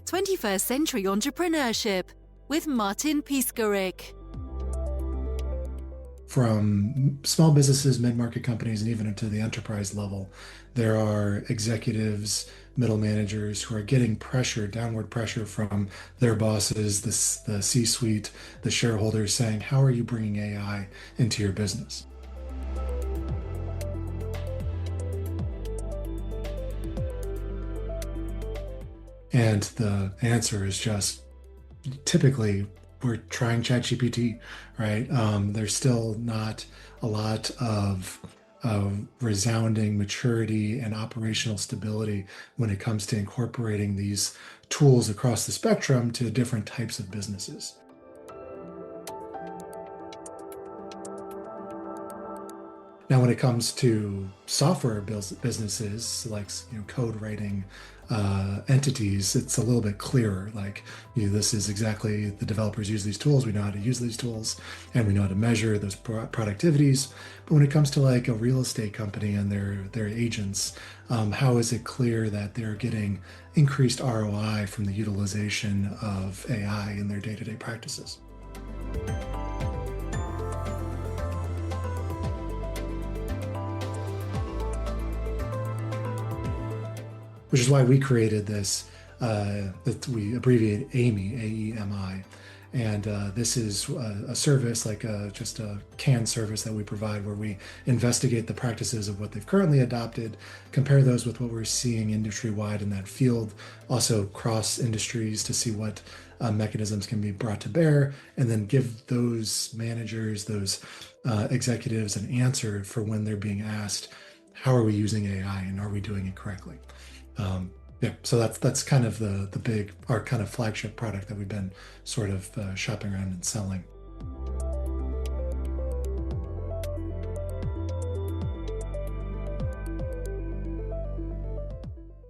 21st Century Entrepreneurship with Martin Piskarik. From small businesses, mid-market companies, and even into the enterprise level, there are executives, middle managers who are getting pressure, downward pressure from their bosses, the C-suite, the shareholders saying, how are you bringing AI into your business? And the answer is just typically we're trying ChatGPT, right? There's still not a lot of resounding maturity and operational stability when it comes to incorporating these tools across the spectrum to different types of businesses. Now, when it comes to software businesses, like code writing entities, it's a little bit clearer. Like, this is exactly the developers use these tools. We know how to use these tools, and we know how to measure those productivities. But when it comes to like a real estate company and their agents, how is it clear that they're getting increased ROI from the utilization of AI in their day-to-day practices? Which is why we created this, that we abbreviate AMI, AEMI. And this is a service, like just a canned service that we provide where we investigate the practices of what they've currently adopted, compare those with what we're seeing industry-wide in that field, also cross industries to see what mechanisms can be brought to bear, and then give those managers, those executives an answer for when they're being asked, how are we using AI and are we doing it correctly? Yeah, so that's kind of our kind of flagship product that we've been sort of shopping around and selling.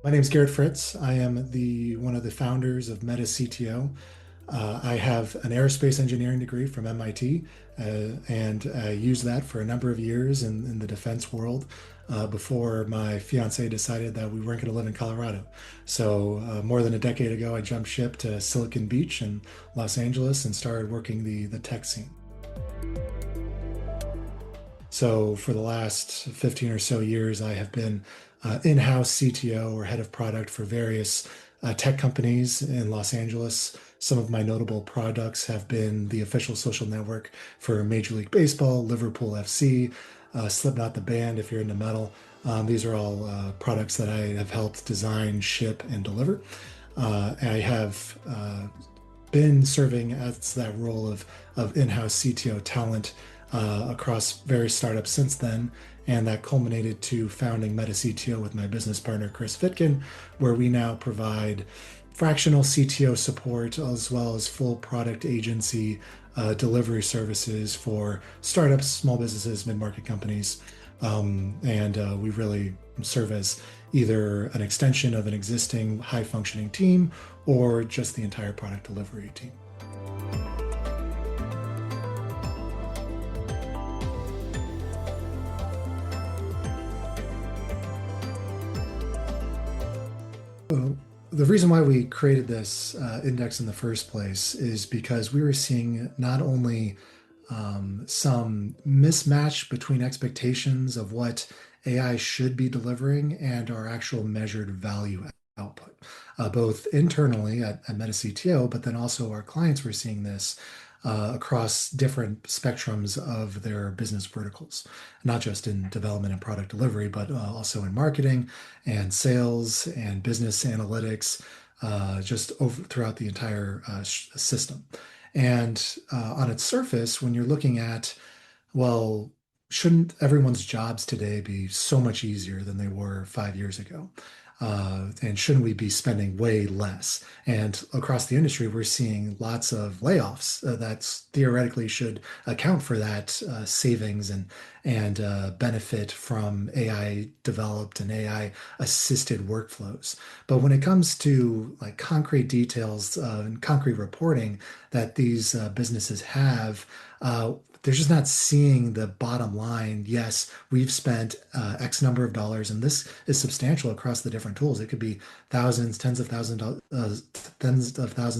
My name is Garrett Fritz. I am one of the founders of MetaCTO. I have an aerospace engineering degree from MIT, and I used that for a number of years in the defense world before my fiance decided that we weren't going to live in Colorado. So more than a decade ago, I jumped ship to Silicon Beach in Los Angeles and started working the tech scene. So for the last 15 or so years, I have been in-house CTO or head of product for various tech companies in Los Angeles. Some of my notable products have been the official social network for Major League Baseball, Liverpool FC, Slipknot the band, if you're into metal. These are all products that I have helped design, ship, and deliver. I have been serving as that role of in-house CTO talent across various startups since then, and that culminated to founding MetaCTO with my business partner, Chris Fitkin, where we now provide fractional CTO support as well as full product agency delivery services for startups, small businesses, mid-market companies. And we really serve as either an extension of an existing high-functioning team or just the entire product delivery team. The reason why we created this index in the first place is because we were seeing not only some mismatch between expectations of what AI should be delivering and our actual measured value output, both internally at MetaCTO, but then also our clients were seeing this across different spectrums of their business verticals, not just in development and product delivery, but also in marketing and sales and business analytics, just throughout the entire system. And on its surface, when you're looking at, well, shouldn't everyone's jobs today be so much easier than they were 5 years ago? And shouldn't we be spending way less? And across the industry, we're seeing lots of layoffs that theoretically should account for that savings and benefit from AI developed and AI assisted workflows. But when it comes to like concrete details and concrete reporting that these businesses have, they're just not seeing the bottom line. Yes, we've spent X number of dollars, and this is substantial across the different tools. It could be thousands, tens of thousands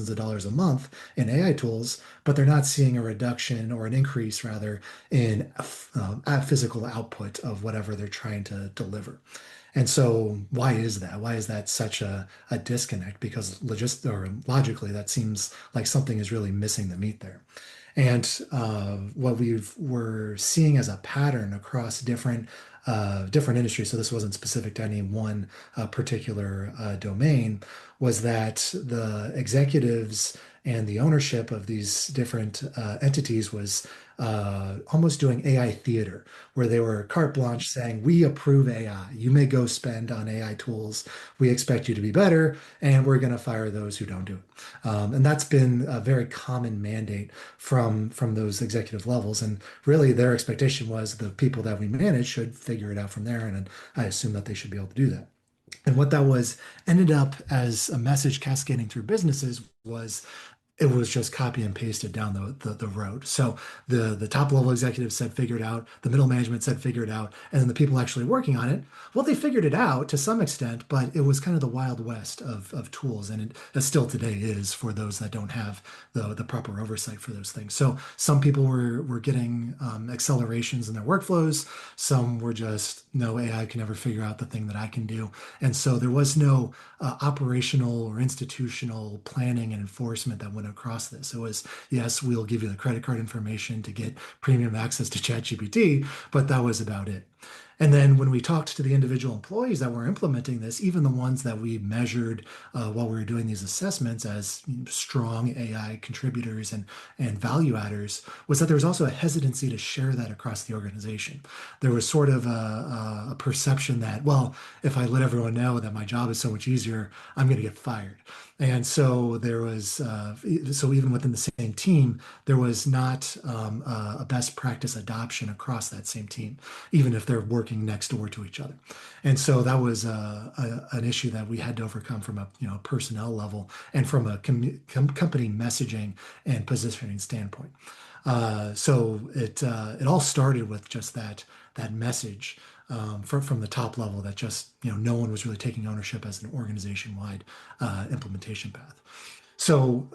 of dollars a month in AI tools, but they're not seeing a reduction or an increase rather in physical output of whatever they're trying to deliver. And so, why is that? Why is that such a disconnect? Because logically, that seems like something is really missing the meat there. And what we're seeing as a pattern across different industries, so this wasn't specific to any one particular domain, was that the executives and the ownership of these different entities was almost doing AI theater, where they were carte blanche saying, "We approve AI. You may go spend on AI tools. We expect you to be better, and we're going to fire those who don't do it." And that's been a very common mandate from those executive levels. And really, their expectation was the people that we manage should figure it out from there. And I assume that they should be able to do that. And what that was ended up as a message cascading through businesses was it was just copy and pasted down the road. So the top level executives said figure it out, the middle management said figure it out, and then the people actually working on it, well, they figured it out to some extent, but it was kind of the wild west of tools, and it still today is for those that don't have the proper oversight for those things. So some people were getting accelerations in their workflows, some were just no AI can never figure out the thing that I can do, and so there was no operational or institutional planning and enforcement that went across this. It was, yes, we'll give you the credit card information to get premium access to ChatGPT, but that was about it. And then when we talked to the individual employees that were implementing this, even the ones that we measured while we were doing these assessments as strong AI contributors and value adders, was that there was also a hesitancy to share that across the organization. There was sort of a perception that, well, if I let everyone know that my job is so much easier, I'm going to get fired. And so there was, so even within the same team, there was not a best practice adoption across that same team, even if they're working next door to each other. And so that was an issue that we had to overcome from a personnel level and from a company messaging and positioning standpoint. So it all started with just that message from the top level that just no one was really taking ownership as an organization-wide implementation path. So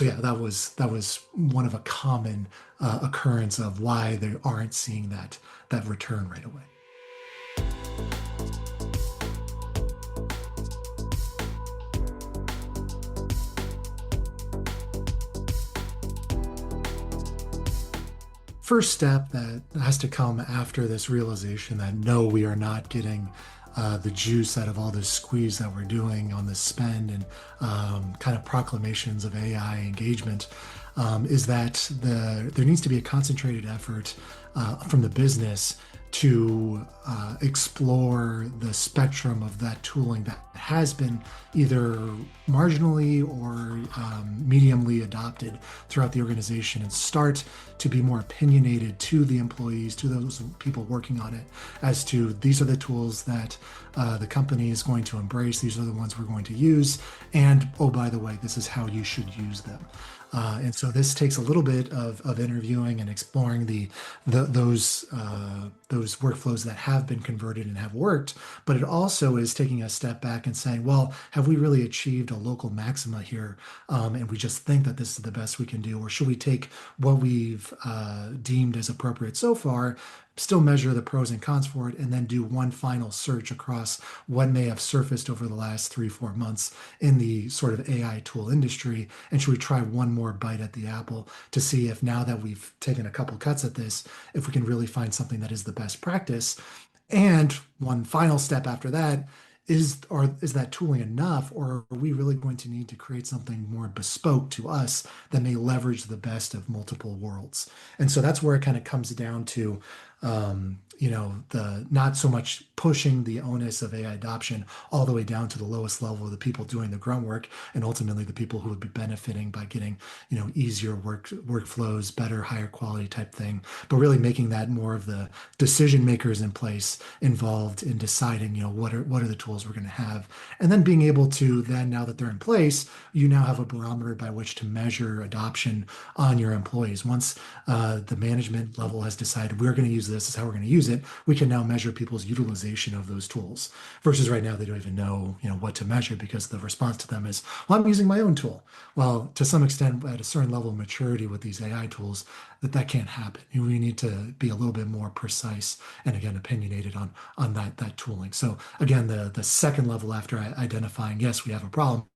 yeah, that was one of a common occurrence of why they aren't seeing that return right away. First step that has to come after this realization that no, we are not getting the juice out of all this squeeze that we're doing on this spend and kind of proclamations of AI engagement, is that there needs to be a concentrated effort from the business to explore the spectrum of that tooling that has been either marginally or mediumly adopted throughout the organization and start to be more opinionated to the employees, to those people working on it, as to these are the tools that the company is going to embrace, these are the ones we're going to use, and oh, by the way, this is how you should use them. And so this takes a little bit of interviewing and exploring those workflows that have been converted and have worked, but it also is taking a step back and saying, well, have we really achieved a local maxima here? And we just think that this is the best we can do, or should we take what we've deemed as appropriate so far, still measure the pros and cons for it, and then do one final search across what may have surfaced over the last 3-4 months in the sort of AI tool industry? And should we try one more bite at the apple to see if, now that we've taken a couple cuts at this, if we can really find something that is the best practice? And one final step after that is that tooling enough, or are we really going to need to create something more bespoke to us that may leverage the best of multiple worlds? And so that's where it kind of comes down to the not so much pushing the onus of AI adoption all the way down to the lowest level of the people doing the grunt work, and ultimately the people who would be benefiting by getting, easier workflows, better, higher quality type thing, but really making that more of the decision makers in place involved in deciding, what are the tools we're going to have, and then being able to then, now that they're in place, you now have a barometer by which to measure adoption on your employees. Once the management level has decided we're going to use this is how we're going to use it, we can now measure people's utilization of those tools. Versus right now, they don't even know, what to measure because the response to them is, "Well, I'm using my own tool." Well, to some extent, at a certain level of maturity with these AI tools, that can't happen. We need to be a little bit more precise and again opinionated on that tooling. So again, the second level after identifying yes we have a problem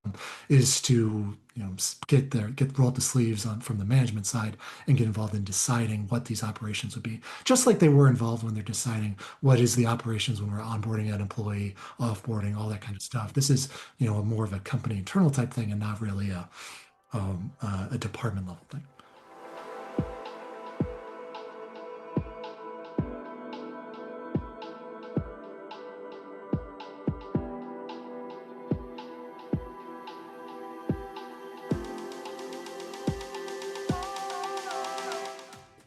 is to roll up the sleeves on from the management side and get involved in deciding what these operations would be, just like they were involved when they're deciding what is the operations when we're onboarding an employee, offboarding, all that kind of stuff. This is a more of a company internal type thing and not really a department level thing.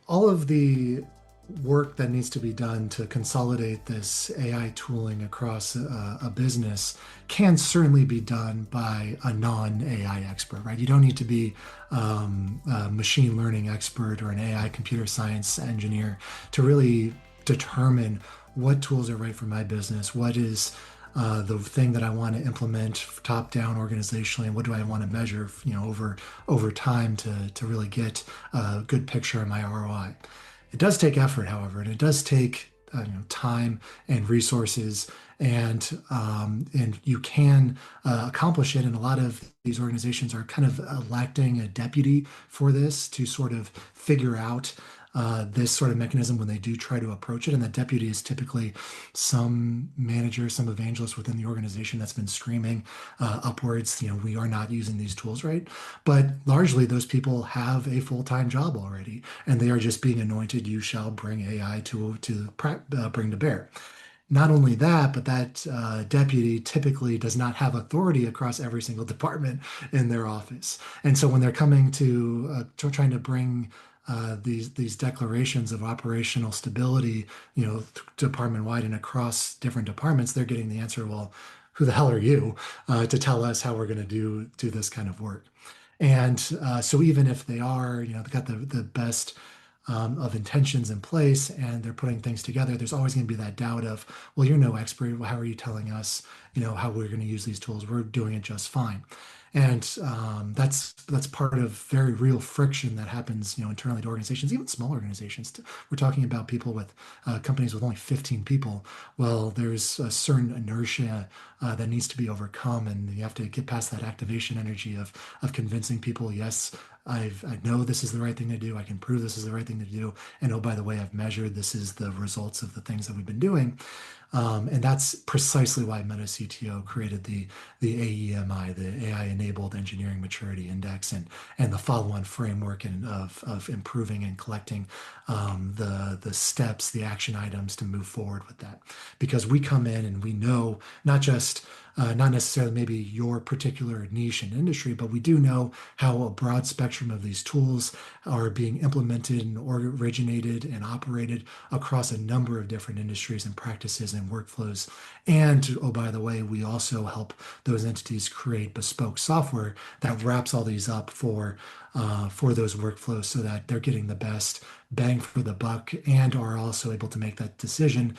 All of the work that needs to be done to consolidate this AI tooling across a business can certainly be done by a non-AI expert, right? You don't need to be a machine learning expert or an AI computer science engineer to really determine what tools are right for my business, what is the thing that I want to implement top down organizationally, and what do I want to measure, over time to really get a good picture of my ROI. It does take effort, however, and it does take time and resources, and you can accomplish it. And a lot of these organizations are kind of electing a deputy for this to sort of figure out this sort of mechanism when they do try to approach it. And that deputy is typically some manager, some evangelist within the organization that's been screaming upwards, we are not using these tools right. But largely, those people have a full-time job already, and they are just being anointed, you shall bring AI to bring to bear. Not only that, but that deputy typically does not have authority across every single department in their office. And so when they're coming to trying to bring these declarations of operational stability, department wide and across different departments, they're getting the answer, well, who the hell are you to tell us how we're going to do this kind of work? And so even if they are, they've got the best of intentions in place and they're putting things together, there's always going to be that doubt of, well, you're no expert. How are you telling us, how we're going to use these tools? We're doing it just fine. And that's part of very real friction that happens, internally to organizations, even small organizations. We're talking about people with companies with only 15 people. Well, there's a certain inertia that needs to be overcome, and you have to get past that activation energy of convincing people, yes, I know this is the right thing to do. I can prove this is the right thing to do. And oh, by the way, I've measured this is the results of the things that we've been doing. And that's precisely why MetaCTO created the AEMI, the AI Enabled Engineering Maturity Index, and the follow-on framework and of improving and collecting the steps, the action items to move forward with that. Because we come in and we know not necessarily maybe your particular niche and industry, but we do know how a broad spectrum of these tools are being implemented and originated and operated across a number of different industries and practices and workflows. And oh, by the way, we also help those entities create bespoke software that wraps all these up for those workflows so that they're getting the best bang for the buck and are also able to make that decision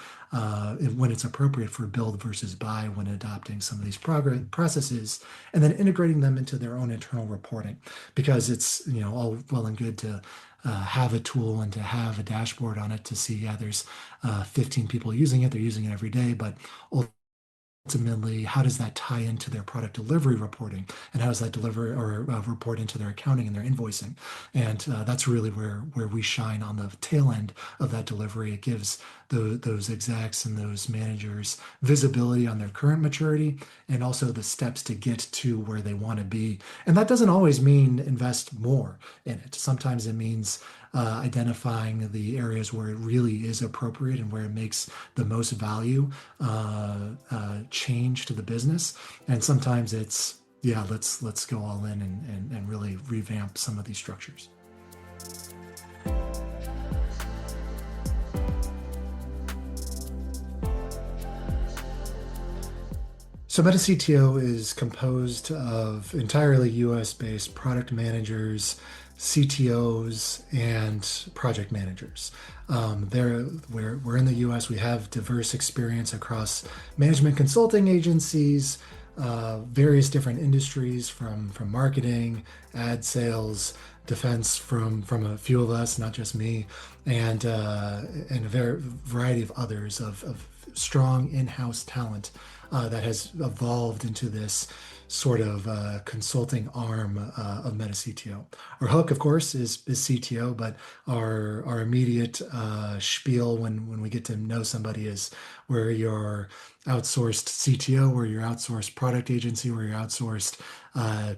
when it's appropriate for build versus buy when adopting some of these processes, and then integrating them into their own internal reporting. Because it's all well and good to have a tool and to have a dashboard on it to see, yeah, there's 15 people using it, they're using it every day, but ultimately, how does that tie into their product delivery reporting? And how does that deliver or report into their accounting and their invoicing? And that's really where we shine on the tail end of that delivery. It gives those execs and those managers visibility on their current maturity and also the steps to get to where they want to be. And that doesn't always mean invest more in it. Sometimes it means identifying the areas where it really is appropriate and where it makes the most value change to the business. And sometimes it's, yeah, let's go all in and really revamp some of these structures. So MetaCTO is composed of entirely US-based product managers, CTOs, and project managers. We're in the US. We have diverse experience across management consulting agencies, various different industries from marketing, ad sales, defense from a few of us, not just me, and a variety of others of strong in-house talent that has evolved into this sort of consulting arm of MetaCTO. Our hook, of course, is CTO, but our immediate spiel when we get to know somebody is we're your outsourced CTO, we're your outsourced product agency, we're your outsourced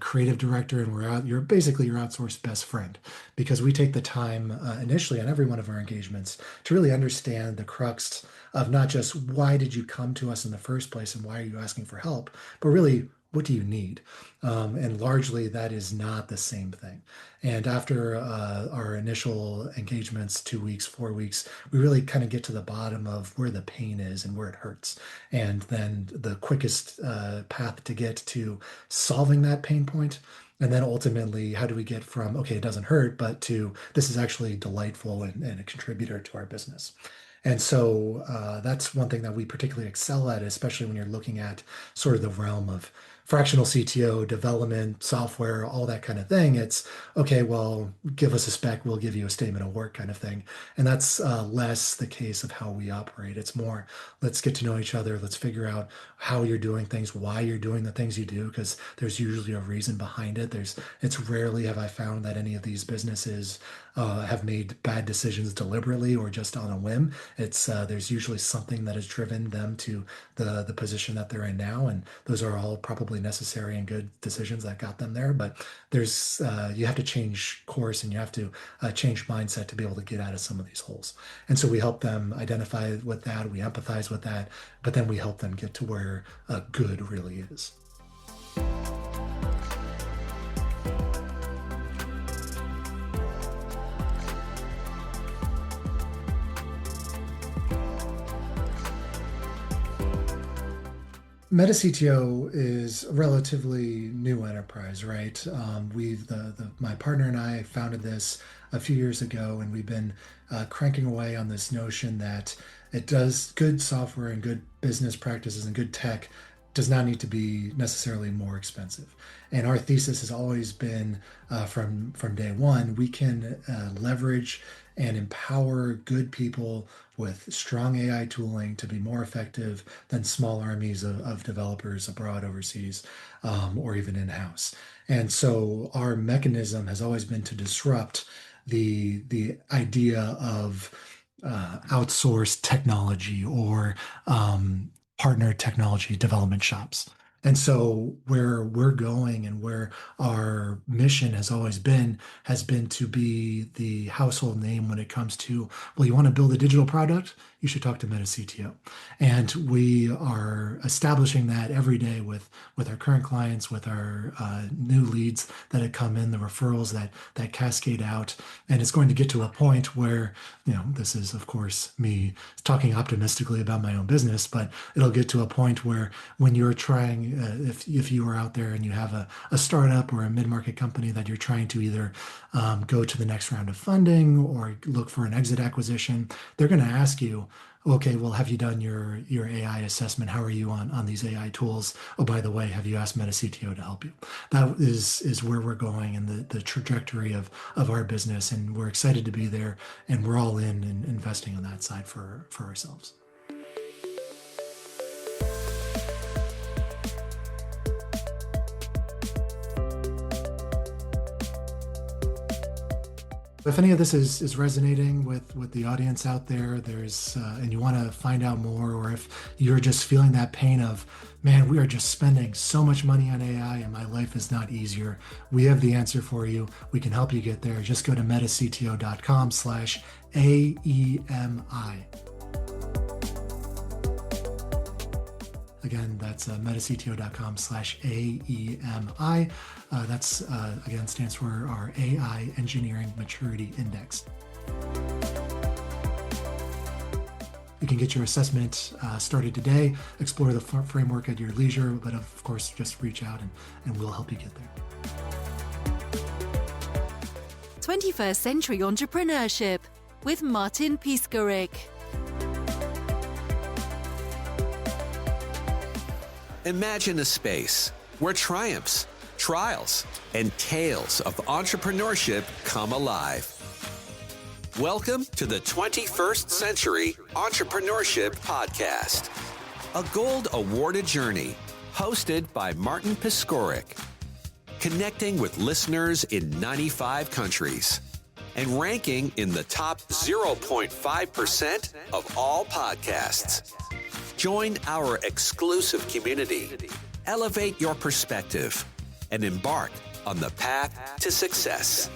creative director, and you're basically your outsourced best friend, because we take the time initially on every one of our engagements to really understand the crux of not just why did you come to us in the first place and why are you asking for help, but really what do you need? And largely that is not the same thing. And after our initial engagements, 2 weeks, 4 weeks, we really kind of get to the bottom of where the pain is and where it hurts. And then the quickest path to get to solving that pain point. And then ultimately, how do we get from, okay, it doesn't hurt, but to this is actually delightful and a contributor to our business. And so that's one thing that we particularly excel at, especially when you're looking at sort of the realm of fractional CTO, development, software, all that kind of thing. It's, okay, well, give us a spec, we'll give you a statement of work kind of thing. And that's less the case of how we operate. It's more, let's get to know each other. Let's figure out how you're doing things, why you're doing the things you do, because there's usually a reason behind it. It's rarely have I found that any of these businesses have made bad decisions deliberately or just on a whim. There's usually something that has driven them to the position that they're in now, and those are all probably necessary and good decisions that got them there. But there's you have to change course and you have to change mindset to be able to get out of some of these holes. And so we help them identify with that, we empathize with that, but then we help them get to where good really is. MetaCTO is a relatively new enterprise, right? My partner and I founded this a few years ago, and we've been cranking away on this notion that it does good software and good business practices and good tech does not need to be necessarily more expensive. And our thesis has always been from day one, we can leverage and empower good people with strong AI tooling to be more effective than small armies of developers abroad, overseas, or even in-house. And so our mechanism has always been to disrupt the idea of outsourced technology or partner technology development shops. And so where we're going and where our mission has been to be the household name when it comes to, well, you want to build a digital product? You should talk to MetaCTO. And we are establishing that every day with our current clients, with our new leads that have come in, the referrals that cascade out. And it's going to get to a point where, this is, of course, me talking optimistically about my own business, but it'll get to a point where when you're trying, if you are out there and you have a startup or a mid-market company that you're trying to either go to the next round of funding or look for an exit acquisition, they're going to ask you, okay, well, have you done your AI assessment? How are you on these AI tools? Oh, by the way, have you asked MetaCTO to help you? That is where we're going and the trajectory of our business. And we're excited to be there. And we're all in and investing on that side for ourselves. If any of this is resonating with the audience out there, and you want to find out more, or if you're just feeling that pain of, man, we are just spending so much money on AI and my life is not easier, we have the answer for you. We can help you get there. Just go to metacto.com/AEMI. Again, that's metacto.com/AEMI. That's, again, stands for our AI Engineering Maturity Index. You can get your assessment started today. Explore the framework at your leisure, but of course, just reach out and we'll help you get there. 21st Century Entrepreneurship with Martin Piskarik. Imagine a space where triumphs, trials, and tales of entrepreneurship come alive. Welcome to the 21st Century Entrepreneurship Podcast, a gold awarded journey hosted by Martin Piskarik, connecting with listeners in 95 countries and ranking in the top 0.5% of all podcasts. Join our exclusive community, elevate your perspective, and embark on the path to success.